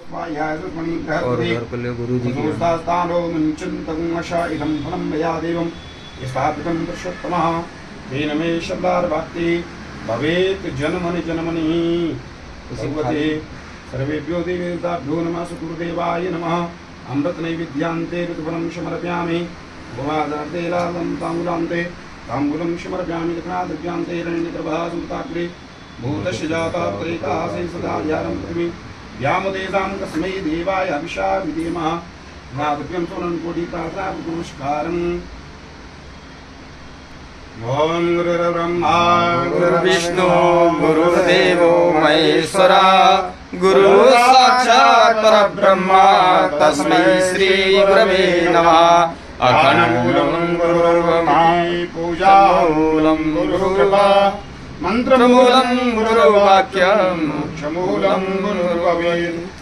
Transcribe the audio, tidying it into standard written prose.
और घर पर ले गुरु जी की स्थापितं पुरुषोत्तमः तेन मे शब्दार्भक्ति भवेत् जन्मनि जन्मनि भगवते सर्वेभ्यो देवताभ्यो नमः सुकृदेवाय नमः अमृत नैवेद्यान्ते ऋतुफलं समर्पयामि भवादार्थे लालं ताम्बूलान्ते ताम्बूलं समर्पयामि दक्षिणाद्रव्यान्ते रण्यगर्भासुताग्रे भूतस्य जाता प्रेतासे सदा यारं पृथ्वी व्यामदेशां कस्मै देवाय अभिषा विधेमः नादव्यं सोनकोटि प्रार्थना नमस्कारम् ओम गुरुर्ब्रह्मा गुरुर्विष्णु गुरुर्देवो महेश्वरा गुरु साक्षात् परब्रह्मा तस्मै श्री गुरवे नमः। अखण्डमूलं गुरुर्ब्रह्मा पूजामूलं गुरुकृपा मंत्रमूलं गुरुवाक्यं मोक्षमूलं गुरुर्भवेत्।